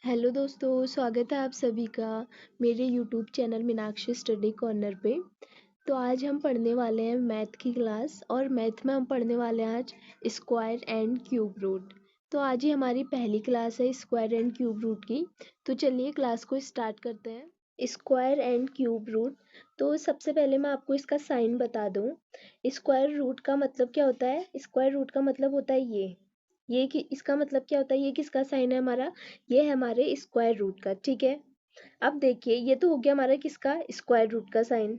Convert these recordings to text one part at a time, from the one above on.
Hello दोस्तों, स्वागत है आप सभी का मेरे YouTube channel Meenakshi study corner पे। तो आज हम पढ़ने वाले हैं मैथ की क्लास और मैथ में हम पढ़ने वाले हैं आज स्क्वायर एंड क्यूब रूट। तो आज ही हमारी पहली क्लास है स्क्वायर एंड क्यूब रूट की। तो चलिए क्लास को स्टार्ट करते हैं। Square and cube root. तो सबसे पहले मैं आपको इसका साइन बता दूं। स्क्वायर रूट का मतलब क्या होता है? स्क्वायर रूट का मतलब होता है ये कि इसका मतलब क्या होता है? ये किसका साइन है हमारा? ये है हमारे स्क्वायर रूट का। ठीक है, अब देखिए ये तो हो गया हमारा किसका? स्क्वायर रूट का साइन,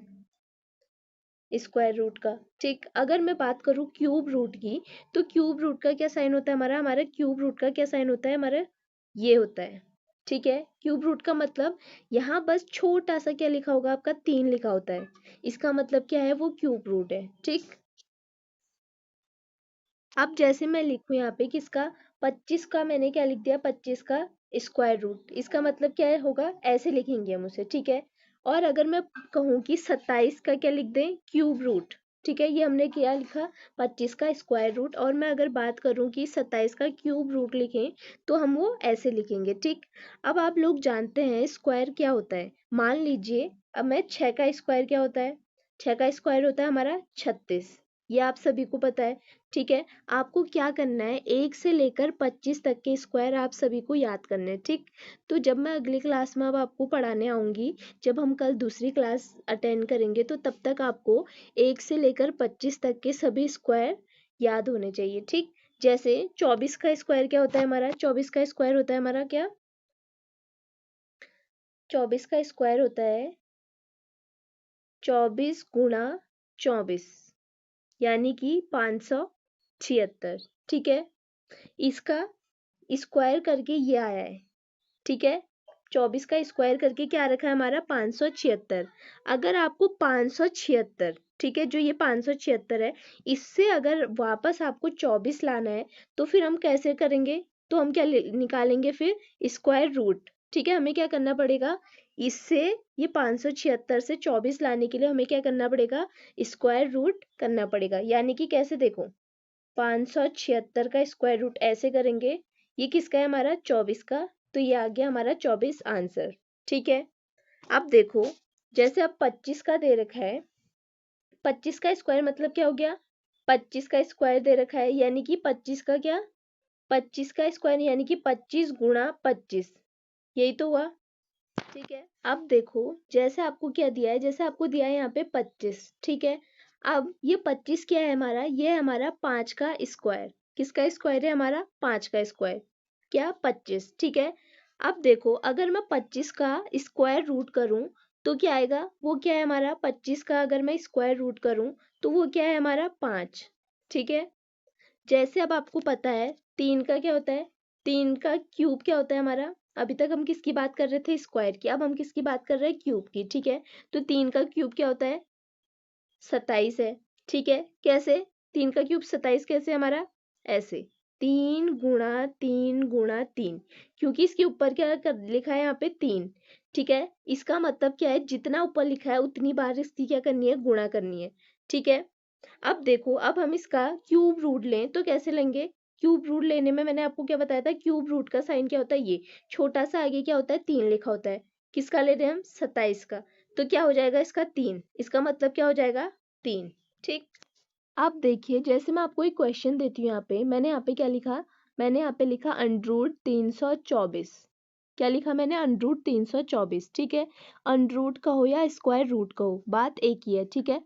स्क्वायर रूट का। ठीक, अगर मैं बात करूं क्यूब रूट की, तो क्यूब रूट का क्या साइन होता है हमारा? हमारा क्यूब रूट का क्या साइन होता है हमारा? ये होता है। ठीक है, क्यूब रूट का मतलब यहाँ बस छोटा सा क्या लिखा होगा आपका? 3 लिखा होता है। इसका मतलब क्या है? वो क्यूब रूट है। ठीक, अब जैसे मैं लिखूं यहाँ पे किसका? 25 का मैंने क्या लिख दिया? 25 का स्क्वायर रूट। इसका मतलब क्या होगा? ऐसे लिखेंगे हम उसे। ठीक है, और अगर मैं कहूँ कि 27 का क्या लिख दें? Cube root. ठीक है, ये हमने क्या लिखा? 25 का स्क्वायर रूट। और मैं अगर बात करूँ कि 27 का क्यूब रूट लिखें, तो हम वो ऐसे लिखेंगे। ठीक, अब आप लोग जानते हैं स्क्वायर क्या होता है। मान लीजिए अब मैं 6 का स्क्वायर क्या होता है? 6 का स्क्वायर होता है हमारा 36। ये आप सभी को पता है। ठीक है, आपको क्या करना है? 1 से लेकर 25 तक के स्क्वायर आप सभी को याद करने हैं। ठीक, तो जब मैं अगली क्लास में अब आपको पढ़ाने आऊंगी, जब हम कल दूसरी क्लास अटेंड करेंगे, तो तब तक आपको 1 से लेकर 25 तक के सभी स्क्वायर याद होने चाहिए। ठीक, जैसे 24 का स्क्वायर क्या होता है हमारा? 24 का स्क्वायर होता है हमारा क्या? 24 का स्क्वायर होता है 24 गुणा 24, यानी कि 576। ठीक है, इसका स्क्वायर करके ये आया है। ठीक है, 24 का स्क्वायर करके क्या रखा है हमारा? 576। अगर आपको 576, ठीक है, जो ये 576 है, इससे अगर वापस आपको 24 लाना है, तो फिर हम कैसे करेंगे? तो हम क्या निकालेंगे फिर? Square root. ठीक है, हमें क्या करना पड़ेगा? इससे ये 576 से 24 लाने के लिए हमें क्या करना पड़ेगा? स्क्वायर रूट करना पड़ेगा। यानी कि कैसे? देखो, 576 का स्क्वायर रूट ऐसे करेंगे। ये किसका है हमारा? 24 का। तो ये आ गया हमारा 24 आंसर। ठीक है, अब देखो, जैसे अब 25 का दे रखा है, 25 का स्क्वायर मतलब क्या हो गया? 25 का स्क्वायर दे रखा है, यानी कि 25 का क्या? 25 का स्क्वायर यानी कि 25 गुणा 25, यही तो हुआ। ठीक है, अब देखो, जैसे आपको क्या दिया है? जैसे आपको दिया है यहाँ पे 25। ठीक है, अब ये 25 क्या है हमारा? ये है हमारा 5 का स्क्वायर। किसका स्क्वायर है हमारा? 5 का स्क्वायर, क्या? 25। ठीक है, अब देखो, अगर मैं 25 का स्क्वायर रूट करूं, तो क्या आएगा? वो क्या है हमारा? 25 का अगर मैं स्क्वायर रूट करूं, तो वो क्या है हमारा? 5। ठीक है, जैसे अब आपको पता है 3 का क्या होता है? 3 का क्यूब क्या होता है हमारा? अभी तक हम किसकी बात कर रहे थे? स्क्वायर की। अब हम किसकी बात कर रहे हैं? क्यूब की। ठीक है, तो 3 का क्यूब क्या होता है? 27 है। ठीक है, कैसे? 3 का क्यूब 27 कैसे हमारा? ऐसे, 3 गुणा 3 गुणा 3, क्योंकि इसके ऊपर क्या लिखा है यहाँ पे? 3। ठीक है, इसका मतलब क्या है? जितना ऊपर लिखा है उतनी बार इसकी क्या करनी है? गुणा करनी है। ठीक है, अब देखो, अब हम इसका क्यूब रूट लें तो कैसे लेंगे? क्यूब रूट लेने में मैंने आपको क्या बताया था? क्यूब रूट का साइन क्या होता है? ये छोटा सा आगे क्या होता है? 3 लिखा होता है। किसका ले रहे हैं हम? 27 का। तो क्या हो जाएगा इसका? 3। इसका मतलब क्या हो जाएगा? 3। ठीक, अब देखिए, जैसे मैं आपको एक क्वेश्चन देती हूँ। यहाँ पे मैंने यहाँ पे क्या लिखा? मैंने यहाँ पे लिखा अंडरूट 324। क्या लिखा मैंने? अंडरूट 324। ठीक है, अंडरूट कहो या स्क्वायर रूट कहो, बात एक ही है। ठीक है,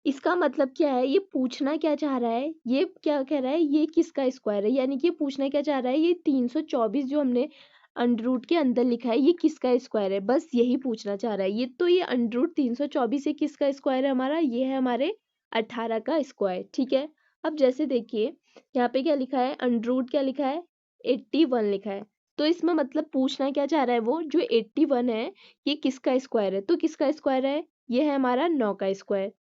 इसका मतलब क्या है? ये पूछना क्या चाह रहा है? ये क्या कह रहा है? ये किसका स्क्वायर है? यानी कि ये पूछना क्या चाह रहा है? ये 324 जो हमने अंडर रूट के अंदर लिखा है, ये किसका स्क्वायर है? बस यही पूछना चाह रहा है ये। तो ये अंडर रूट 324 ये किसका स्क्वायर है हमारा? ये है हमारे 18 का स्क्वायर। ठीक है, अब जैसे देखिए, यहाँ पे क्या लिखा है? अंडर रूट क्या लिखा है? 81 लिखा है। तो इसमें मतलब पूछना क्या चाह रहा है? वो जो 81 है, ये किसका स्क्वायर है? तो किसका स्क्वायर है? ये है हमारा 9 का स्क्वायर।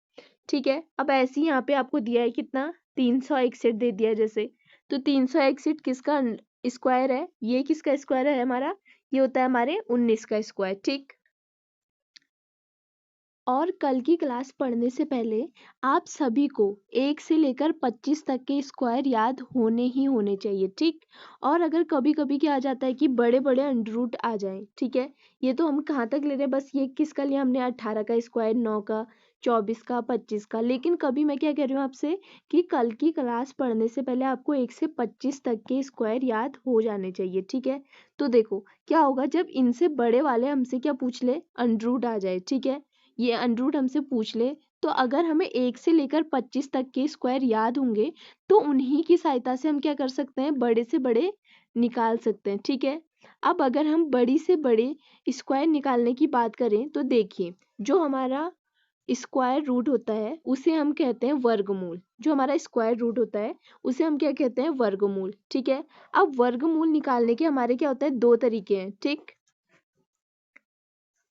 ठीक है, अब ऐसे ही यहाँ पे आपको दिया है कितना? 361 दे दिया जैसे। तो 361 किसका स्क्वायर है? ये किसका स्क्वायर है हमारा? ये होता है हमारे 19 का स्क्वायर। ठीक, और कल की क्लास पढ़ने से पहले आप सभी को 1 से लेकर 25 तक के स्क्वायर याद होने ही होने चाहिए, ठीक। और अगर कभी कभी क्या आ जाता है कि बड़े बड़े अंडर रूट आ जाए, ठीक है, ये तो हम कहाँ तक ले रहे हैं, बस ये किसका लिया हमने, 18 का स्क्वायर, 9 का, 24 का, 25 का। लेकिन कभी मैं क्या कह रही हूँ आपसे कि कल की क्लास पढ़ने से पहले आपको 1 से 25 तक के स्क्वायर याद हो जाने चाहिए, ठीक है। तो देखो क्या होगा, जब इनसे बड़े वाले हमसे क्या पूछ ले, अंडर रूट आ जाए, ठीक है, ये अंडर रूट हमसे पूछ ले, तो अगर हमें 1 से लेकर 25 तक के स्क्वायर याद होंगे तो उन्हीं की सहायता से हम क्या कर सकते हैं, बड़े से बड़े निकाल सकते हैं, ठीक है। अब अगर हम बड़ी से बड़े स्क्वायर निकालने की बात करें तो देखिए, जो हमारा स्क्वायर रूट होता है उसे हम कहते हैं वर्गमूल। जो हमारा स्क्वायर रूट होता है उसे हम क्या कहते हैं, वर्गमूल, ठीक है। अब वर्गमूल निकालने के हमारे क्या होता है, दो तरीके हैं, ठीक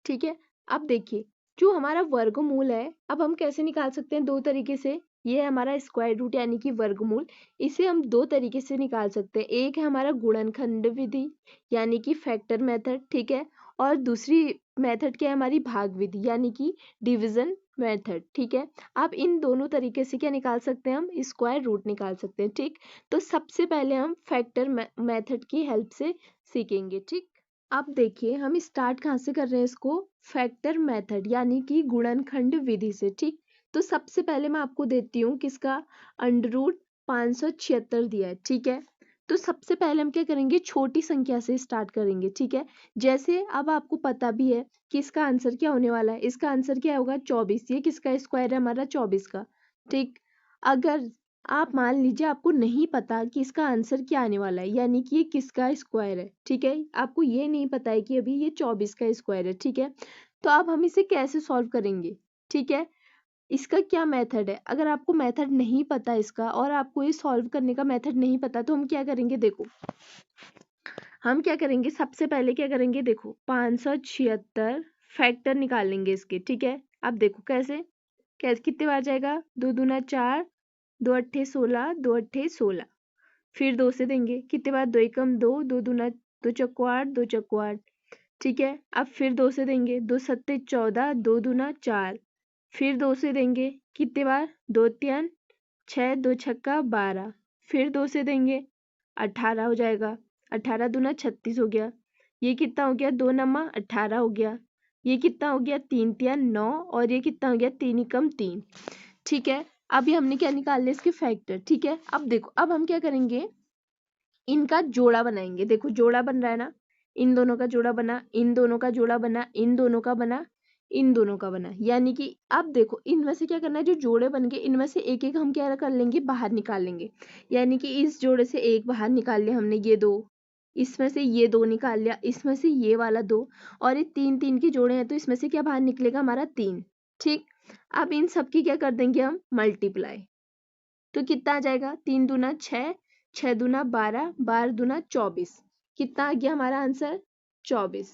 ठीक है। अब देखिए, जो हमारा वर्गमूल है, अब हम कैसे निकाल सकते हैं, दो तरीके से। ये है हमारा स्क्वायर रूट यानी कि वर्गमूल, इसे हम दो तरीके से निकाल सकते हैं। एक है हमारा गुणनखंड विधि यानी कि फैक्टर मेथड, ठीक है। और दूसरी मेथड क्या है हमारी, भाग विधि यानी कि डिवीजन मेथड, ठीक है। अब इन दोनों तरीके से क्या निकाल सकते हैं, हम स्क्वायर रूट निकाल सकते हैं, ठीक। तो सबसे पहले हम फैक्टर मेथड की हेल्प से सीखेंगे, ठीक। अब देखिए, हम स्टार्ट कहाँ से कर रहे हैं इसको, फैक्टर मेथड यानी कि गुणनखंड विधि से, ठीक। तो सबसे पहले मैं आपको देती हूँ किसका, अंडर रूट 576 दिया है, ठीक है। तो सबसे पहले हम क्या करेंगे, छोटी संख्या से स्टार्ट करेंगे, ठीक है। जैसे अब आपको पता भी है कि इसका आंसर क्या होने वाला है, इसका आंसर क्या होगा, 24। ये किसका स्क्वायर है, हमारा 24 का, ठीक। अगर आप मान लीजिए आपको नहीं पता कि इसका आंसर क्या आने वाला है, यानी कि ये किसका स्क्वायर है, ठीक है, आपको ये नहीं पता है कि अभी ये 24 का स्क्वायर है, ठीक है। तो अब हम इसे कैसे सॉल्व करेंगे, ठीक है। इसका क्या मेथड है, अगर आपको मेथड नहीं पता इसका और आपको ये सॉल्व करने का मेथड नहीं पता, तो हम क्या करेंगे, देखो हम क्या करेंगे, सबसे पहले क्या करेंगे, देखो 576 फैक्टर निकाल लेंगे इसके, ठीक है। अब देखो कैसे कैसे कितने बार जाएगा, 2 दूना 4, 2 अट्ठे 16, 2 अट्ठे 16, फिर 2 से देंगे, कितने बार, 2 एकम 2, 2 दूना 2 चक्को 8, 2 चक्को 8, ठीक है। अब फिर 2 से देंगे, 2 सत्ते 14, 2 दूना 4, फिर 2 से देंगे, कितने बार, 2 तियान 6, 2 छक्का 12, फिर 2 से देंगे, 18 हो जाएगा, 18 दूना 36 हो गया, ये कितना हो गया, 2 नमा 18 हो गया, ये कितना हो गया, 3 तियान 9, और ये कितना हो गया, 3 एकम 3, ठीक है। अभी हमने क्या निकाल लिया, इसके फैक्टर, ठीक है। अब देखो, अब हम क्या करेंगे, इनका जोड़ा बनाएंगे। देखो जोड़ा बन रहा है ना, इन दोनों का जोड़ा बना, इन दोनों का जोड़ा बना, इन दोनों का बना, इन दोनों का बना, यानी कि अब देखो इनमें से क्या करना है, जो जोड़े बन गए इनमें से एक एक हम क्या कर लेंगे, बाहर निकाल लेंगे। यानी कि इस जोड़े से एक बाहर निकाल लिया हमने, ये दो, इसमें से ये दो निकाल लिया, इसमें से ये वाला दो, और ये तीन तीन के जोड़े हैं तो इसमें से क्या बाहर निकलेगा, हमारा 3, ठीक। अब इन सब की क्या कर देंगे हम, मल्टीप्लाई। तो कितना आ जाएगा, 3 दूना 6, 6 दूना 12, 12 दूना 24, कितना आ गया हमारा आंसर, 24,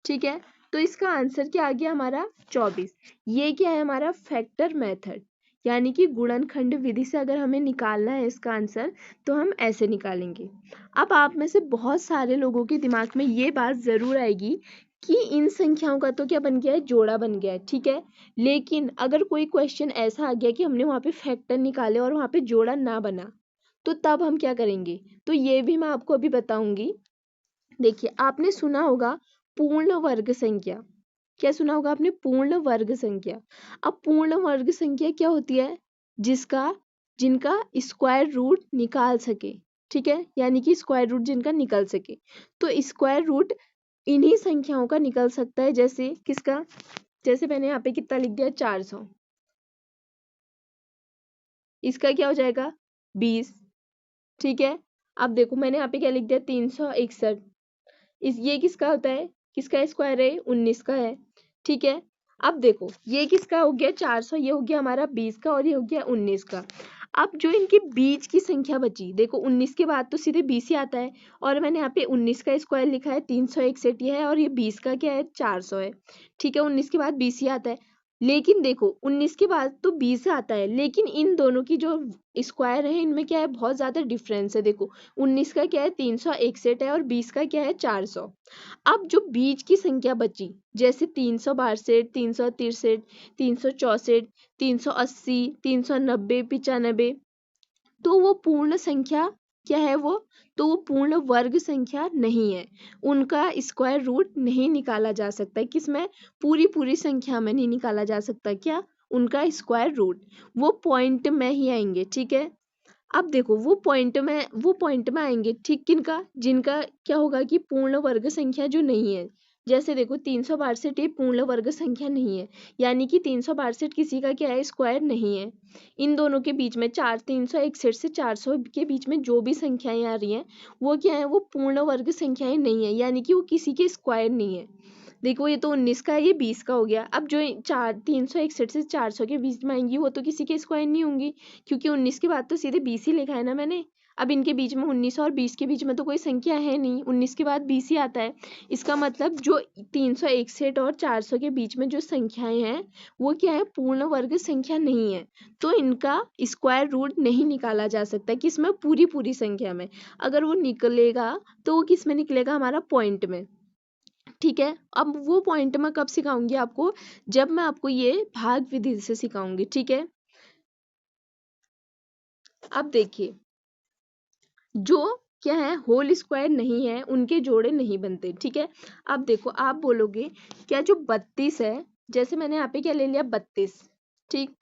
ठीक है। तो इसका आंसर क्या आ गया हमारा, 24। ये क्या है हमारा फैक्टर मेथड, यानी कि गुणनखंड विधि से अगर हमें निकालना है इसका आंसर तो हम ऐसे निकालेंगे। अब आप में से बहुत सारे लोगों के दिमाग में ये बात जरूर आएगी कि इन संख्याओं का तो क्या बन गया है, जोड़ा बन गया है, ठीक है। लेकिन अगर कोई क्वेश्चन ऐसा आ गया कि हमने वहां पे फैक्टर निकाले और वहां पे जोड़ा ना बना, तो तब हम क्या करेंगे, तो ये भी मैं आपको अभी बताऊंगी। देखिए, आपने सुना होगा पूर्ण वर्ग संख्या, क्या सुना होगा आपने, पूर्ण वर्ग संख्या। अब पूर्ण वर्ग संख्या क्या होती है, जिसका जिनका स्क्वायर रूट निकाल सके, ठीक है, यानी कि स्क्वायर रूट जिनका निकल सके। तो स्क्वायर रूट इन्हीं संख्याओं का निकल सकता है, जैसे किसका, जैसे मैंने यहाँ पे कितना लिख दिया, 400, इसका क्या हो जाएगा, 20, ठीक है। अब देखो मैंने यहाँ पे क्या लिख दिया, 361, इस ये किसका होता है, किसका स्क्वायर है, 19 का है, ठीक है। अब देखो ये किसका हो गया, 400, ये हो गया हमारा 20 का, और ये हो गया 19 का। अब जो इनके बीच की संख्या बची, देखो 19 के बाद तो सीधे 20 ही आता है, और मैंने यहाँ पे 19 का स्क्वायर लिखा है, 361 ये है, और ये 20 का क्या है, 400 है, ठीक है। 19 के बाद 20 ही आता है। लेकिन देखो 19 के बाद तो 20 आता है, लेकिन इन दोनों की जो स्क्वायर है इनमें क्या है, बहुत ज्यादा डिफरेंस है। देखो 19 का क्या है 361 है और 20 का क्या है 400। अब जो बीच की संख्या बची, जैसे 362, 363, 364, 380, 390, 95, तो वो पूर्ण संख्या क्या है वो, तो वो पूर्ण वर्ग संख्या नहीं है। उनका स्क्वायर रूट नहीं निकाला जा सकता। किसमें, पूरी पूरी संख्या में नहीं निकाला जा सकता क्या, उनका स्क्वायर रूट। वो पॉइंट में ही आएंगे, ठीक है। अब देखो वो पॉइंट में आएंगे, ठीक, किनका, जिनका क्या होगा कि पूर्ण वर्ग संख्या जो नहीं है। जैसे देखो 362 ये पूर्ण वर्ग संख्या नहीं है, यानी कि 362 किसी का क्या है, स्क्वायर नहीं है। इन दोनों के बीच में 361 से 400 के बीच में जो भी संख्याएं आ रही हैं वो क्या है, वो पूर्ण वर्ग संख्याएं नहीं है, यानी कि वो किसी के स्क्वायर नहीं है। देखो ये तो 19 का है, ये 20 का हो गया। अब जो 361 से 400 के बीच में आएंगी वो तो किसी के स्क्वायर नहीं होंगी, क्योंकि 19 के बाद तो सीधे 20 ही लिखा है ना मैंने। अब इनके बीच में 19 और 20 के बीच में तो कोई संख्या है नहीं, 19 के बाद 20 ही आता है। इसका मतलब जो 361 और 400 के बीच में जो संख्याएं हैं वो क्या है, पूर्ण वर्ग संख्या नहीं है। तो इनका स्क्वायर रूट नहीं निकाला जा सकता, किसमें, पूरी पूरी संख्या में। अगर वो निकलेगा तो वो किस में निकलेगा, हमारा पॉइंट में, ठीक है। अब वो पॉइंट मैं कब सिखाऊंगी आपको, जब मैं आपको ये भाग विधि से सिखाऊंगी, ठीक है। अब देखिए, जो क्या है, होल स्क्वायर नहीं है उनके जोड़े नहीं बनते, ठीक है। अब देखो आप बोलोगे क्या, जो 32 है, जैसे मैंने यहाँ पे क्या ले लिया 32, ठीक।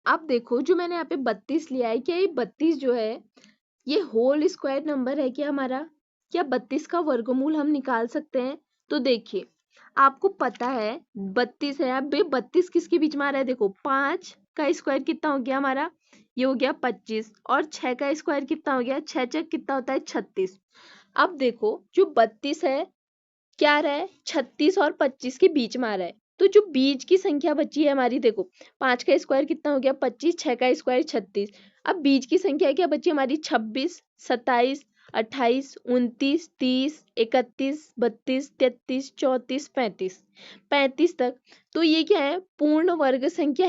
अब देखो जो मैंने यहाँ पे 32 लिया है, क्या ये 32 जो है ये होल स्क्वायर नंबर है क्या हमारा, क्या 32 का वर्गमूल हम निकाल सकते हैं। तो देखिए आपको पता है 32 है, अब 32 किसके बीच में आ रहा है, देखो 5 का स्क्वायर कितना हो गया हमारा, ये हो गया 25, और 6 का स्क्वायर कितना हो गया, 6 6 कितना होता है 36। अब देखो जो 32 है क्या आ रहा है, 36 और 25 के बीच में आ रहा है। तो जो बीच की संख्या बची है हमारी, देखो 5 का स्क्वायर कितना हो गया 25, 6 का स्क्वायर 36। अब बीच की संख्या क्या बची हमारी, 26, 27, 28, 29, 30, 31, 32, 33, 34, 35, 35 तक। तो ये क्या है, पूर्ण वर्ग संख्या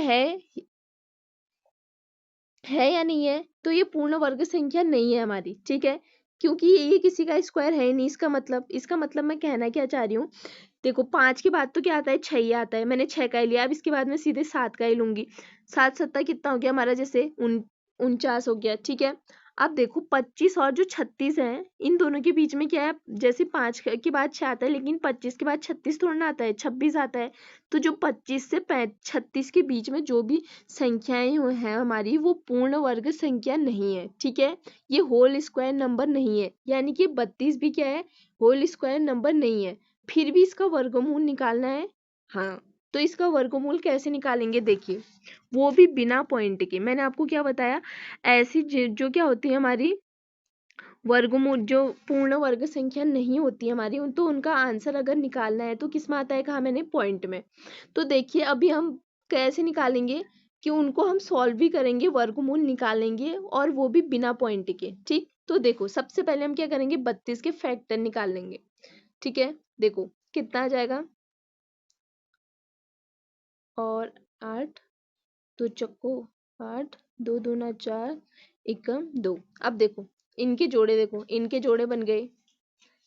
है या नहीं है, तो ये पूर्ण वर्ग संख्या नहीं है हमारी, ठीक है। क्योंकि ये किसी का स्क्वायर है ही नहीं। इसका मतलब मैं कहना क्या चाह रही हूँ, देखो 5 के बाद तो क्या आता है, 6 ही आता है, मैंने 6 का ही लिया। अब इसके बाद मैं सीधे 7 का ही लूंगी। 7 सत्ता कितना हो गया हमारा, जैसे 49 हो गया, ठीक है। अब देखो 25 और जो 36 है इन दोनों के बीच में क्या है, जैसे 5 के बाद 6 आता है, लेकिन 25 के बाद 36 थोड़ा ना आता है, 26 आता है। तो जो 25 से 36 के बीच में जो भी संख्याएं हैं हमारी, वो पूर्ण वर्ग संख्या नहीं है, ठीक है। ये होल स्क्वायर नंबर नहीं है, यानी कि 32 भी क्या है, होल स्क्वायर नंबर नहीं है। फिर भी इसका वर्गमूल निकालना है, हाँ। तो इसका वर्गमूल कैसे निकालेंगे, देखिए वो भी बिना पॉइंट के। मैंने आपको क्या बताया, ऐसी जो क्या होती है हमारी वर्गमूल, जो पूर्ण वर्ग संख्या नहीं होती हमारी, तो उनका आंसर अगर निकालना है तो किस में आता है, कहा मैंने, पॉइंट में। तो देखिए अभी हम कैसे निकालेंगे, कि उनको हम सॉल्व भी करेंगे, वर्गमूल निकालेंगे, और वो भी बिना पॉइंट के, ठीक। तो देखो सबसे पहले हम क्या करेंगे, 32 के फैक्टर निकाल लेंगे, ठीक है। देखो कितना आ जाएगा, और 8, 2 चक्को 8, 2 दूना 4, एकम 2। अब देखो इनके जोड़े, देखो इनके जोड़े बन गए,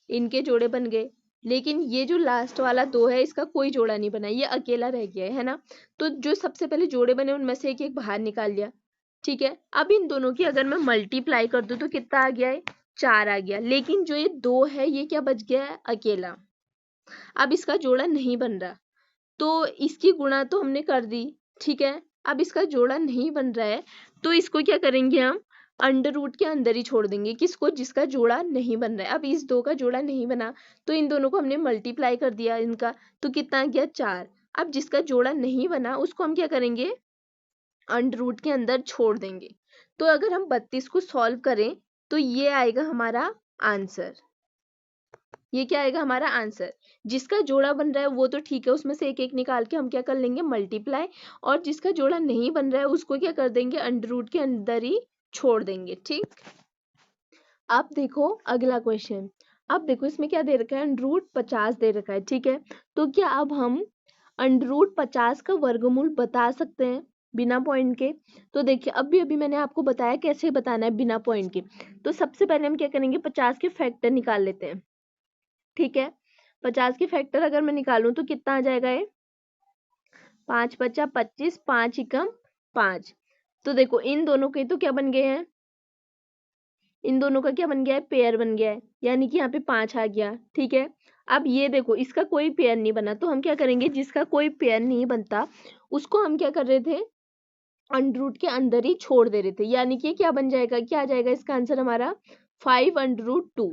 इनके जोड़े बन गए, लेकिन ये जो लास्ट वाला 2 है इसका कोई जोड़ा नहीं बना, ये अकेला रह गया है ना। तो जो सबसे पहले जोड़े बने उनमें से एक एक बाहर निकाल लिया, ठीक है। अब इन दोनों की अगर मैं मल्टीप्लाई कर दूं तो कितना आ गया है, 4 आ गया। लेकिन जो ये 2 है ये क्या बच गया है, अकेला। अब इसका जोड़ा नहीं बन रहा, तो इसकी गुणा तो हमने कर दी, ठीक है। अब इसका जोड़ा नहीं बन रहा है, तो इसको क्या करेंगे हम, अंडर रूट के अंदर ही छोड़ देंगे, किसको, जिसका जोड़ा नहीं बन रहा है। अब इस 2 का जोड़ा नहीं बना, तो इन दोनों को हमने मल्टीप्लाई कर दिया इनका, तो कितना आ गया 4। अब जिसका जोड़ा नहीं बना उसको हम क्या करेंगे, अंडर रूट के अंदर छोड़ देंगे। तो अगर हम 32 को सॉल्व करें तो ये आएगा हमारा आंसर। ये क्या आएगा हमारा आंसर, जिसका जोड़ा बन रहा है वो तो ठीक है, उसमें से एक एक निकाल के हम क्या कर लेंगे, मल्टीप्लाई। और जिसका जोड़ा नहीं बन रहा है उसको क्या कर देंगे, अंडर रूट के अंदर ही छोड़ देंगे, ठीक। अब देखो अगला क्वेश्चन। अब देखो इसमें क्या दे रखा है, अंडर रूट 50 दे रखा है, ठीक है। तो क्या अब हम √50 का वर्गमूल बता सकते हैं बिना पॉइंट के। तो देखिए अभी मैंने आपको बताया कैसे बताना है बिना पॉइंट के। तो सबसे पहले हम क्या करेंगे, 50 के फैक्टर निकाल लेते हैं। ठीक है, 50 के फैक्टर अगर मैं निकालूं तो कितना आ जाएगा, ये 5 × 5 = 25, 5 × 5। तो देखो इन दोनों के तो क्या बन गए हैं, इन दोनों का क्या बन गया है, पेयर बन गया है, यानी कि यहाँ पे 5 आ गया। ठीक है, अब ये देखो इसका कोई पेयर नहीं बना, तो हम क्या करेंगे, जिसका कोई पेयर नहीं बनता उसको हम क्या कर रहे थे, अंडर के अंदर ही छोड़ दे रहे थे। यानी कि क्या बन जाएगा, क्या आ जाएगा इसका आंसर हमारा 5√2।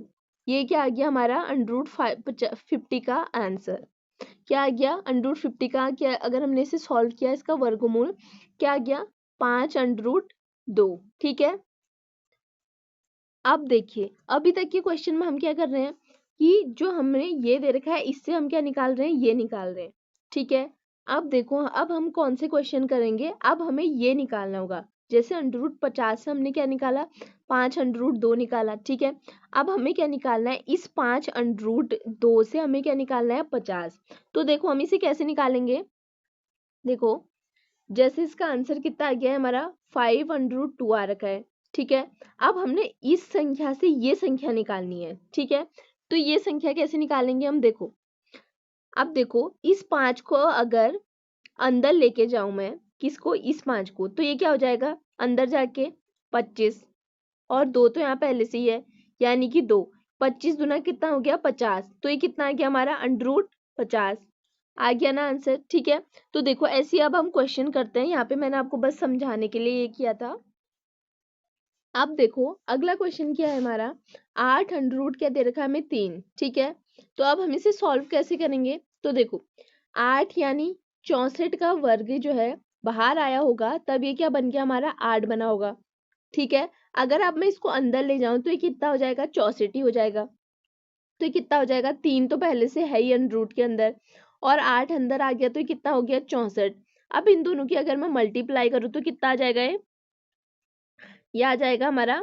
ये क्या आ गया हमारा √50 का आंसर। क्या आ गया, √50 का क्या, अगर हमने इसे सॉल्व किया इसका वर्गमूल क्या आ गया, 5√2। ठीक है, अब देखिए अभी तक के क्वेश्चन में हम क्या कर रहे हैं कि जो हमने ये दे रखा है इससे हम क्या निकाल रहे हैं, ये निकाल रहे हैं। ठीक है, अब देखो अब हम कौन से क्वेश्चन करेंगे, अब हमें ये निकालना होगा। जैसे √50 से हमने क्या निकाला, 5√2 निकाला। ठीक है, अब हमें क्या निकालना है, इस 5√2 से हमें क्या निकालना है, 50। तो देखो हम इसे कैसे निकालेंगे, देखो जैसे इसका आंसर कितना आ गया है हमारा 5√2 आ रखा है। ठीक है, अब हमने इस संख्या से ये संख्या निकालनी है। ठीक है, तो ये संख्या कैसे निकालेंगे हम, देखो अब देखो इस 5 को अगर अंदर लेके जाऊं मैं, किसको, इस 5 को, तो ये क्या हो जाएगा अंदर जाके 25, और 2 तो यहाँ पहले से ही है यानी कि 2, 25 दूना कितना हो गया 50। तो ये कितना आ गया हमारा √50 आ गया ना आंसर। ठीक है, तो देखो ऐसे अब हम क्वेश्चन करते हैं, यहाँ पे मैंने आपको बस समझाने के लिए ये किया था। अब देखो अगला क्वेश्चन क्या है हमारा, 8 अंडर रूट क्या दे रखा है हमें 3। ठीक है, तो अब हम इसे सॉल्व कैसे करेंगे, तो देखो 8 यानी 64 का वर्ग जो है बाहर आया होगा, तब ये क्या बन गया हमारा 8 बना होगा। ठीक है, अगर अब मैं इसको अंदर ले जाऊं तो ये कितना हो जाएगा, 64 ही हो जाएगा। तो ये कितना हो जाएगा, 3 तो पहले से है ही अंडर रूट के अंदर, और 8 अंदर आ गया तो ये कितना हो गया 64। अब इन दोनों की अगर मैं मल्टीप्लाई करूँ तो कितना आ जाएगा, ये आ जाएगा हमारा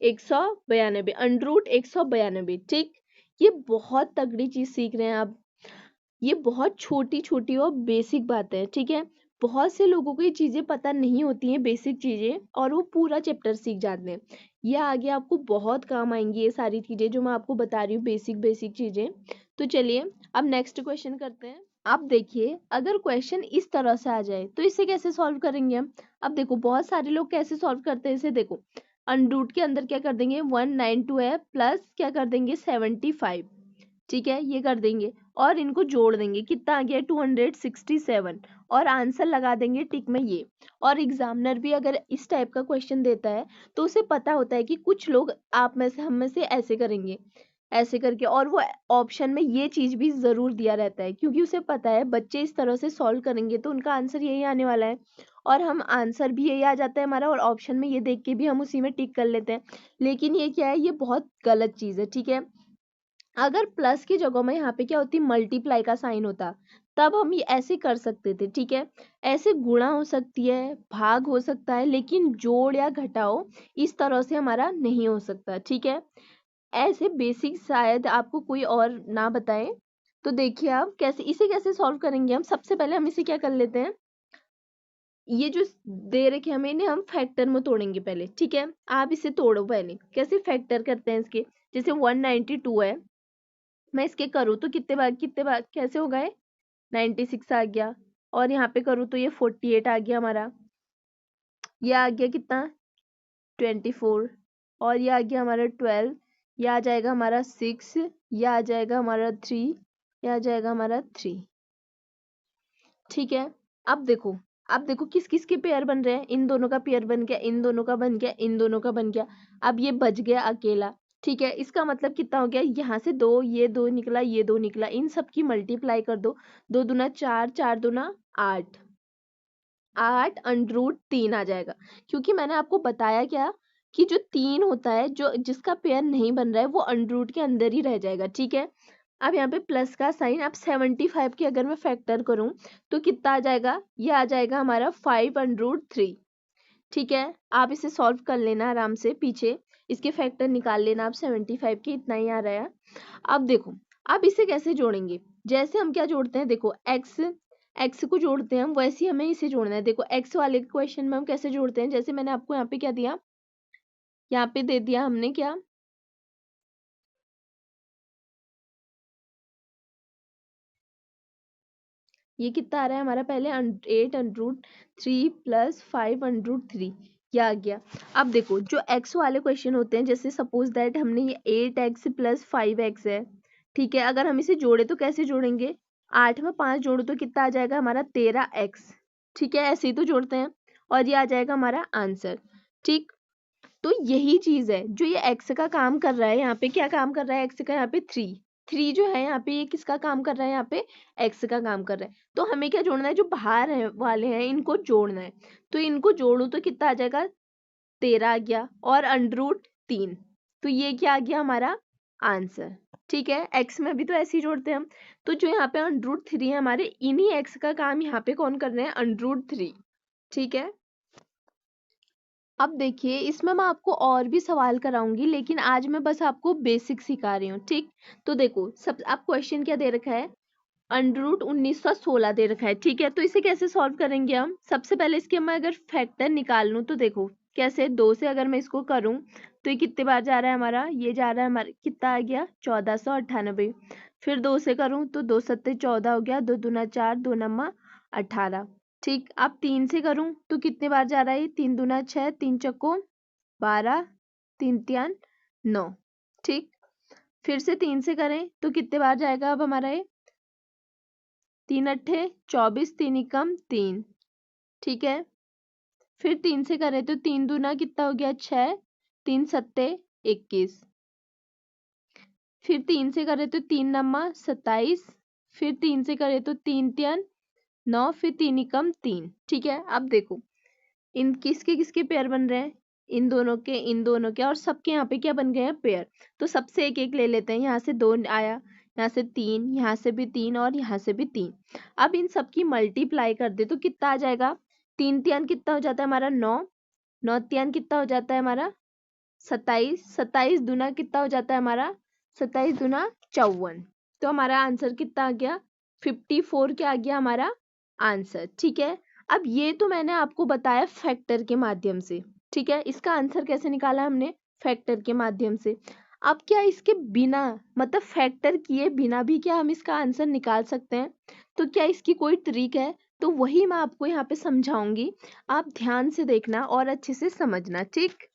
192, अंडर रूट 192। ठीक, ये बहुत तगड़ी चीज सीख रहे हैं आप, ये बहुत छोटी छोटी और बेसिक बातें हैं। ठीक है, बहुत से लोगों को ये चीजें पता नहीं होती हैं, बेसिक चीजें, और वो पूरा चैप्टर सीख जाते हैं। ये आगे आपको बहुत काम आएंगी ये सारी चीजें जो मैं आपको बता रही हूँ, बेसिक बेसिक चीजें। तो चलिए अब नेक्स्ट क्वेश्चन करते हैं। अब देखिए अगर क्वेश्चन इस तरह से आ जाए तो इसे कैसे सॉल्व करेंगे हम। अब देखो बहुत सारे लोग कैसे सॉल्व करते हैं इसे, देखो अंडर रूट के अंदर क्या कर देंगे, 192 है प्लस क्या कर देंगे 75। ठीक है, ये कर देंगे और इनको जोड़ देंगे, कितना आ गया 267, और आंसर लगा देंगे टिक में ये। और एग्जामिनर भी अगर इस टाइप का क्वेश्चन देता है तो उसे पता होता है कि कुछ लोग आप में से हम में से ऐसे करेंगे, ऐसे करके, और वो ऑप्शन में ये चीज भी जरूर दिया रहता है क्योंकि उसे पता है बच्चे इस तरह से सॉल्व करेंगे तो उनका आंसर यही आने वाला है, और हम आंसर भी यही आ जाता है हमारा, और ऑप्शन में ये देख के भी हम उसी में टिक कर लेते हैं। लेकिन ये क्या है, ये बहुत गलत चीज है। ठीक है, अगर प्लस की जगह में यहाँ पे क्या होती, मल्टीप्लाई का साइन होता, तब हम ये ऐसे कर सकते थे। ठीक है, ऐसे गुणा हो सकती है, भाग हो सकता है, लेकिन जोड़ या घटाओ इस तरह से हमारा नहीं हो सकता। ठीक है, ऐसे बेसिक शायद आपको कोई और ना बताए। तो देखिए आप कैसे इसे कैसे सॉल्व करेंगे हम, सबसे पहले हम इसे क्या कर लेते हैं, ये जो दे रखे हमें इन्हें हम फैक्टर में तोड़ेंगे पहले। ठीक है, आप इसे तोड़ो पहले, कैसे फैक्टर करते हैं इसके, जैसे 192 है, मैं इसके करूँ तो कितने बार कैसे होगा, ये 96 आ गया, और यहाँ पे करूँ तो ये 48 आ गया हमारा, ये आ गया कितना 24, और ये आ गया हमारा 12, ये आ जाएगा हमारा 6, ये आ जाएगा हमारा 3, ये आ जाएगा हमारा 3। ठीक है, अब देखो किस किस के पेयर बन रहे हैं, इन दोनों का पेयर बन गया, इन दोनों का बन गया, इन दोनों का बन गया, अब ये बच गया अकेला। ठीक है, इसका मतलब कितना हो गया, यहाँ से 2, ये 2 निकला, ये 2 निकला, इन सब की मल्टीप्लाई कर दो, 2 दूना 4, 4 दूना 8, 8 अंडर रूट 3 आ जाएगा। क्योंकि मैंने आपको बताया क्या कि जो 3 होता है, जो जिसका पेयर नहीं बन रहा है वो अंडर रूट के अंदर ही रह जाएगा। ठीक है, अब यहाँ पे प्लस का साइन, अब 75 की अगर मैं फैक्टर करूं तो कितना आ जाएगा, ये आ जाएगा हमारा 5√3। ठीक है, आप इसे सॉल्व कर लेना आराम से, पीछे इसके फैक्टर निकाल लेना आप, 75 के इतना ही आ रहा है। अब देखो अब इसे कैसे जोड़ेंगे, जैसे हम क्या जोड़ते हैं, देखो x एक्स को जोड़ते हैं हम, वैसे ही हमें इसे जोड़ना है। देखो एक्स वाले क्वेश्चन में हम कैसे जोड़ते हैं, जैसे मैंने आपको यहाँ पे क्या दिया, यहाँ पे दे दिया हमने क्या, ये कितना आ रहा है हमारा, पहले 8√3 प्लस 5√3, ये आ गया। अब देखो जो एक्स वाले क्वेश्चन होते हैं, जैसे सपोज दैट हमने ये 8x प्लस 5x है, ठीक है, अगर हम इसे जोड़े तो कैसे जोड़ेंगे, 8 में 5 जोड़ो तो कितना आ जाएगा हमारा 13x, ठीक है, ऐसे ही तो जोड़ते हैं, और ये आ जाएगा हमारा आंसर। ठीक, तो यही चीज है जो ये एक्स का काम कर रहा है, यहाँ पे क्या काम कर रहा है एक्स का, यहाँ पे 3 जो है यहाँ पे, ये किसका काम कर रहा है, यहाँ पे एक्स का काम कर रहा है। तो हमें क्या जोड़ना है, जो बाहर है वाले हैं इनको जोड़ना है। तो इनको जोड़ू तो कितना आ जाएगा, 13 आ गया, और √3, तो ये क्या आ गया हमारा आंसर। ठीक है, एक्स में भी तो ऐसे ही जोड़ते हैं हम। तो जो यहाँ पे √3 है हमारे, इन्हीं एक्स का काम यहाँ पे कौन कर रहे हैं, √3। ठीक है, अब देखिए इसमें मैं आपको और भी सवाल कराऊंगी, लेकिन आज मैं बस आपको बेसिक सिखा रही हूँ। ठीक, तो देखो सब आप क्वेश्चन क्या दे रखा है, √1916 दे रखा है। ठीक है, तो इसे कैसे सॉल्व करेंगे हम, सबसे पहले इसके मैं अगर फैक्टर निकाल लूँ तो देखो कैसे, 2 से अगर मैं इसको करूँ तो ये कितने बार जा रहा है हमारा, ये जा रहा है हमारा कितना आ गया 1498, फिर 2 से करूँ तो 2 सत्ते 14 हो गया, 2 दूना 4, 2 नम्मा 18। ठीक, अब 3 से करूं तो कितने बार जा रहा है, 3 दूना 6, 3 चक्को 12, 3 तियान 9। ठीक, फिर से 3 से करें तो कितने बार जाएगा अब हमारा ये, 3 अट्ठे 24, 3 एकम 3। ठीक है, फिर 3 से करें तो 3 दूना कितना हो गया 6, 3 सत्ते 21, फिर 3 से करें तो 3 नम्मा 27, फिर 3 से करें तो 3 तियान 9, फिर 3 एकम 3। ठीक है, अब देखो इन किसके किसके पेयर बन रहे हैं, इन दोनों के, इन दोनों के, और सबके यहाँ पे क्या बन गए हैं पेयर। तो सबसे एक एक ले लेते हैं, यहाँ से 2 आया, यहाँ से 3, यहाँ से भी 3, और यहाँ से भी 3। अब इन सबकी मल्टीप्लाई कर दे तो कितना आ जाएगा, 3 तियान कितना हो जाता है हमारा 9, 9 तियान कितना हो जाता है हमारा 27, 27 दूना कितना हो जाता है हमारा 27 दूना 54। तो हमारा आंसर कितना आ गया 54, क्या आ गया हमारा आंसर। ठीक है, अब ये तो मैंने आपको बताया फैक्टर के माध्यम से। ठीक है, इसका आंसर कैसे निकाला हमने, फैक्टर के माध्यम से। अब क्या इसके बिना, मतलब फैक्टर किए बिना भी क्या हम इसका आंसर निकाल सकते हैं, तो क्या इसकी कोई ट्रिक है, तो वही मैं आपको यहाँ पे समझाऊंगी, आप ध्यान से देखना और अच्छे से समझना। ठीक,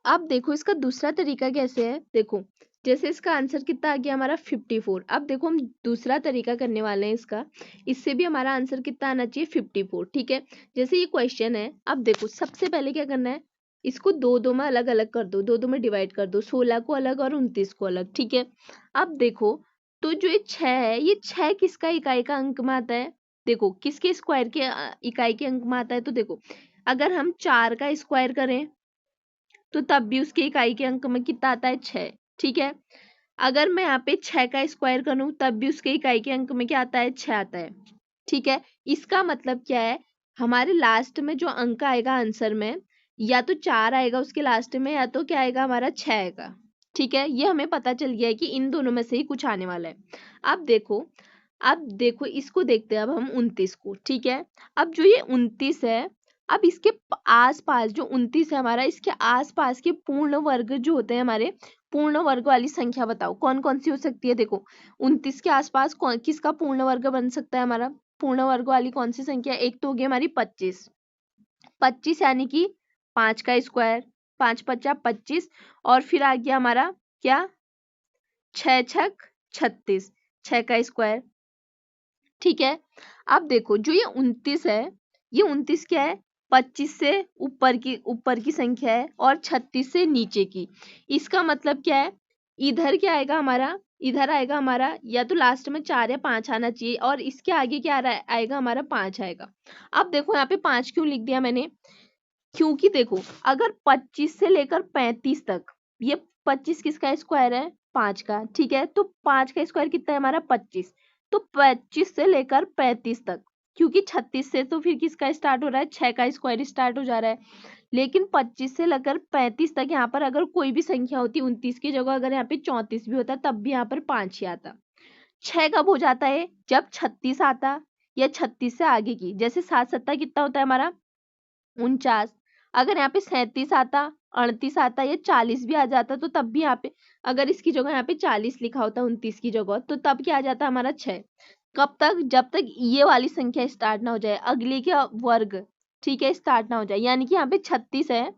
अब देखो इसका दूसरा तरीका कैसे है, देखो जैसे इसका आंसर कितना आ गया हमारा 54। अब देखो हम दूसरा तरीका करने वाले हैं इसका, इससे भी हमारा आंसर कितना आना चाहिए 54। ठीक है, जैसे ये क्वेश्चन है, अब देखो सबसे पहले क्या करना है, इसको दो दो में अलग अलग कर दो, दो दो में डिवाइड कर दो, 16 को अलग और 29 को अलग। ठीक है, अब देखो तो जो ये 6 है, ये 6 किसका इकाई का अंक में आता है, देखो किसके स्क्वायर के इकाई के अंक में आता है, तो देखो अगर हम 4 का स्क्वायर करें तो तब भी उसके इकाई के अंक में कितना आता है 6। ठीक है, अगर मैं यहाँ पे 6 का स्क्वायर करूं तब भी उसके इकाई के अंक में क्या आता है 6 आता है। ठीक है, इसका मतलब क्या है, हमारे लास्ट में जो अंक आएगा आंसर में, या तो 4 आएगा उसके लास्ट में, या तो क्या आएगा हमारा 6 आएगा। ठीक है, ये हमें पता चल गया है कि इन दोनों में से ही कुछ आने वाला है। अब देखो इसको देखते हैं अब हम 29 को। ठीक है, अब जो ये 29 है, अब इसके आस पास जो 29 है हमारा, इसके आस पास के पूर्ण वर्ग जो होते हैं हमारे, पूर्ण वर्ग वाली संख्या बताओ कौन कौन सी हो सकती है। देखो 29 के आसपास कौन किसका पूर्ण वर्ग बन सकता है हमारा, पूर्ण वर्ग वाली कौन सी संख्या, एक तो होगी हमारी 25, 25 यानी कि 5 का स्क्वायर, 5 पचा 25, और फिर आ गया हमारा क्या 6 छक 36, 6 का स्क्वायर। ठीक है, अब देखो जो ये 29 है, ये 29 क्या है, 25 से ऊपर की संख्या है और 36 से नीचे की। इसका मतलब क्या है, इधर क्या आएगा हमारा, इधर आएगा हमारा या तो लास्ट में 4 या 5 आना चाहिए, और इसके आगे क्या आएगा हमारा 5 आएगा। अब देखो यहाँ पे 5 क्यों लिख दिया मैंने, क्योंकि देखो अगर 25 से लेकर 35 तक, ये 25 किसका स्क्वायर है 5 का। ठीक है, तो 5 का स्क्वायर कितना है हमारा 25, तो 25 से लेकर 35 तक, क्योंकि 36 से तो फिर किसका स्टार्ट हो रहा है 6 का स्क्वायर स्टार्ट हो जा रहा है, लेकिन 25 से लेकर 35 तक यहाँ पर अगर कोई भी संख्या होती 29 की जगह अगर यहाँ पे 34 भी होता तब भी यहाँ पर 5 ही आता। 6 कब हो जाता है, जब 36 आता या 36 से आगे की, जैसे 7 सत्ता कितना होता है हमारा 49। अगर यहाँ पे 37 आता, 38 आता या 40 भी आ जाता तो तब भी यहाँ पे, अगर इसकी जगह यहाँ पे 40 लिखा होता 29 की जगह, तो तब क्या आ जाता हमारा 6। कब तक, जब तक ये वाली संख्या स्टार्ट ना हो जाए, अगले का वर्ग, ठीक है, स्टार्ट ना हो जाए। यानी कि यहाँ पे 36 है,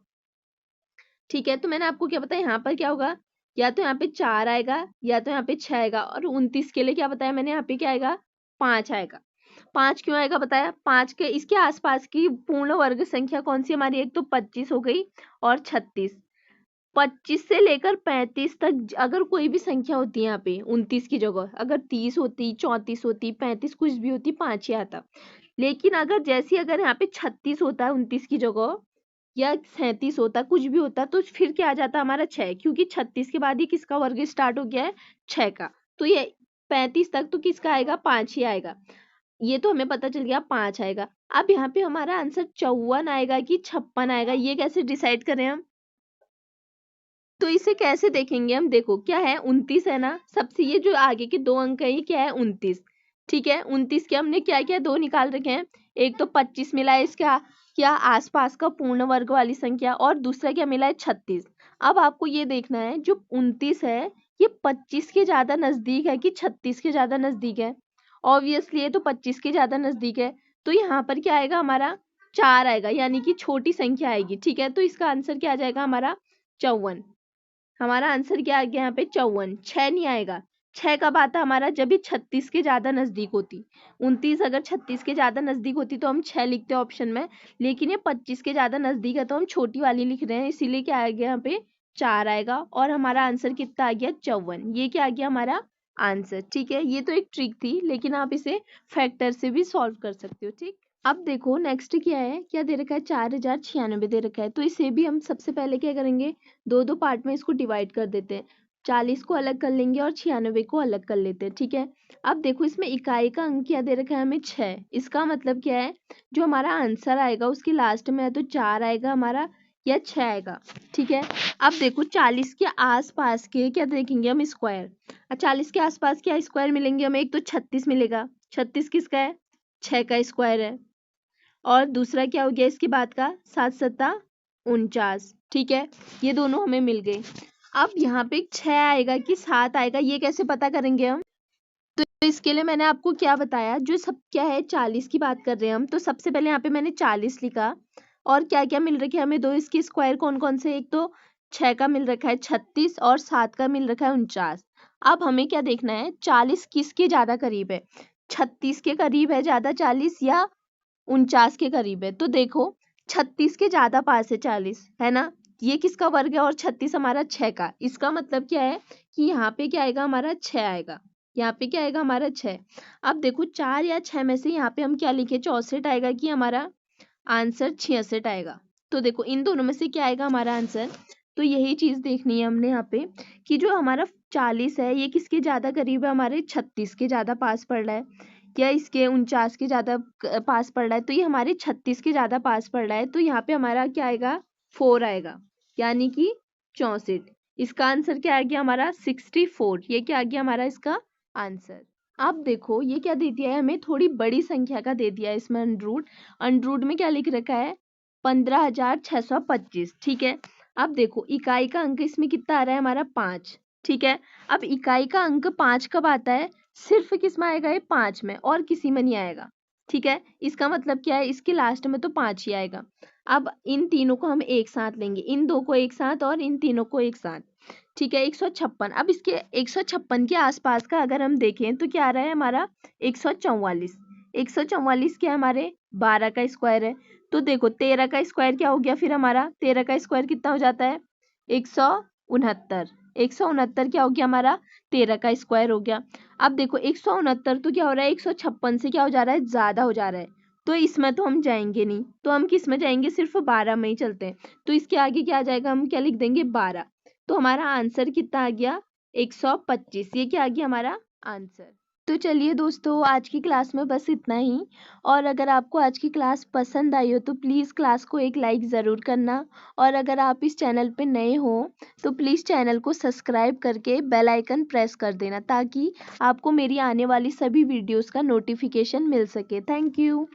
ठीक है, तो मैंने आपको क्या बताया, यहाँ पर क्या होगा, या तो यहाँ पे 4 आएगा या तो यहाँ पे 6 आएगा, और 29 के लिए क्या बताया मैंने, यहाँ पे क्या आएगा, 5 आएगा। 5 क्यों आएगा बताया, 5 के इसके आसपास की पूर्ण वर्ग संख्या कौन सी हमारी, एक तो 25 हो गई और 36। 25 से लेकर 35 तक अगर कोई भी संख्या होती है यहाँ पे 29 की जगह, अगर 30 होती, 34 होती, 35 कुछ भी होती, 5 ही आता। लेकिन अगर जैसी अगर यहाँ पे 36 होता है 29 की जगह, या 37 होता, कुछ भी होता, तो फिर क्या आ जाता हमारा 6, क्योंकि 36 के बाद ही किसका वर्ग स्टार्ट हो गया है, 6 का। तो ये 35 तक तो किसका आएगा, 5 ही आएगा। ये तो हमें पता चल गया 5 आएगा। अब यहाँ पे हमारा आंसर 54 आएगा कि 56 आएगा, ये कैसे डिसाइड करें हम, तो इसे कैसे देखेंगे हम, देखो क्या है, 29 है ना, सबसे ये जो आगे के 2 अंक है ये क्या है, 29, ठीक है। 29 के हमने क्या क्या 2 निकाल रखे हैं, एक तो 25 मिला है इसका क्या आसपास का पूर्ण वर्ग वाली संख्या, और दूसरा क्या मिला है, 36। अब आपको ये देखना है जो 29 है ये 25 के ज्यादा नजदीक है कि 36 के ज्यादा नजदीक है। ऑब्वियसली ये तो 25 के ज्यादा नजदीक है, तो यहाँ पर क्या आएगा हमारा 4 आएगा, यानी कि छोटी संख्या आएगी, ठीक है। तो इसका आंसर क्या आ जाएगा हमारा 54। हमारा आंसर क्या आ गया यहाँ पे 54, 6 नहीं आएगा। 6 कब आता हमारा, जब भी 36 के ज्यादा नजदीक होती। 29 अगर 36 के ज्यादा नजदीक होती तो हम 6 लिखते ऑप्शन में, लेकिन ये 25 के ज्यादा नजदीक है तो हम छोटी वाली लिख रहे हैं, इसीलिए क्या आ गया यहाँ पे 4 आएगा, और हमारा आंसर कितना आ गया 54। ये क्या आ गया हमारा आंसर, ठीक है। ये तो एक ट्रिक थी, लेकिन आप इसे फैक्टर से भी सॉल्व कर सकते हो, ठीक। अब देखो नेक्स्ट क्या है, क्या दे रखा है, 4096 दे रखा है, तो इसे भी हम सबसे पहले क्या करेंगे, दो दो पार्ट में इसको डिवाइड कर देते हैं। 40 को अलग कर लेंगे और 96 को अलग कर लेते हैं, ठीक है। अब देखो इसमें इकाई का अंक क्या दे रखा है हमें 6, इसका मतलब क्या है, जो हमारा आंसर आएगा उसके लास्ट में है तो 4 आएगा हमारा या 6 आएगा, ठीक है। अब देखो 40 के आसपास के क्या देखेंगे हम, स्क्वायर। 40 के आसपास क्या स्क्वायर मिलेंगे हमें, एक तो 36 मिलेगा, 36 किसका है, 6 का स्क्वायर है, और दूसरा क्या हो गया इसके बाद का 7 सत्ता 49, ठीक है। ये दोनों हमें मिल गए। अब यहाँ पे 6 आएगा कि 7 आएगा, ये कैसे पता करेंगे हम, तो इसके लिए मैंने आपको क्या बताया, जो सब क्या है 40 की बात कर रहे हैं हम, तो सबसे पहले यहाँ पे मैंने 40 लिखा, और क्या क्या मिल रखे हमें दो इसके स्क्वायर कौन कौन से, एक तो 6 का मिल रखा है 36 और 7 का मिल रखा है 49। अब हमें क्या देखना है 40 किसके ज्यादा करीब है, 36 के करीब है ज्यादा 40 या 49 के करीब है। तो देखो 36 के ज्यादा पास है 40, है ना, ये किसका वर्ग है, और 36 हमारा 6 का, इसका मतलब क्या है कि यहाँ पे क्या आएगा हमारा 6 आएगा, यहाँ पे क्या आएगा हमारा 6। अब देखो 4 या 6 में से यहाँ पे हम क्या लिखे 64 आएगा कि हमारा आंसर 66 आएगा। तो देखो इन दोनों में से क्या आएगा हमारा आंसर, तो यही चीज देखनी है हमने यहाँ पे, कि जो हमारा 40 है ये किसके ज्यादा करीब है, हमारे 36 के ज्यादा पास पड़ रहा है, या इसके 49 के ज्यादा पास पड़ रहा है, तो ये हमारे 36 के ज्यादा पास पड़ रहा है, तो यहाँ पे हमारा क्या आएगा 4 आएगा, यानी कि 64। इसका आंसर क्या आ गया हमारा 64, ये क्या आ गया हमारा इसका आंसर। अब देखो ये क्या दे दिया है हमें, थोड़ी बड़ी संख्या का दे दिया है इसमें अंडरूट, अंडरूट में क्या लिख रखा है 15,625, ठीक है। अब देखो इकाई का अंक इसमें कितना आ रहा है हमारा 5, ठीक है। अब इकाई का अंक 5 कब आता है, सिर्फ किस में आएगा, ये 5 में, और किसी में नहीं आएगा, ठीक है। इसका मतलब क्या है, इसके लास्ट में तो 5 ही आएगा। अब इन तीनों को हम एक साथ लेंगे, इन दो को एक साथ और इन तीनों को एक साथ, ठीक है। 156, अब इसके 156 के आसपास का अगर हम देखें तो क्या आ रहा है हमारा 144। 144 क्या है हमारे 12 का स्क्वायर है, तो देखो 13 का स्क्वायर क्या हो गया फिर हमारा, 13 का स्क्वायर कितना हो जाता है 169। 169 क्या हो गया हमारा 13 का स्क्वायर हो गया। अब देखो 169 तो क्या हो रहा है 156 से क्या हो जा रहा है, ज्यादा हो जा रहा है, तो इसमें तो हम जाएंगे नहीं, तो हम किस में जाएंगे, सिर्फ 12 में ही चलते हैं। तो इसके आगे क्या आ जाएगा, हम क्या लिख देंगे 12। तो हमारा आंसर कितना आ गया 125, ये क्या आ गया हमारा आंसर। तो चलिए दोस्तों, आज की क्लास में बस इतना ही। और अगर आपको आज की क्लास पसंद आई हो तो प्लीज़ क्लास को एक लाइक ज़रूर करना। और अगर आप इस चैनल पे नए हो तो प्लीज़ चैनल को सब्सक्राइब करके बेल आइकन प्रेस कर देना, ताकि आपको मेरी आने वाली सभी वीडियोस का नोटिफिकेशन मिल सके। Thank you.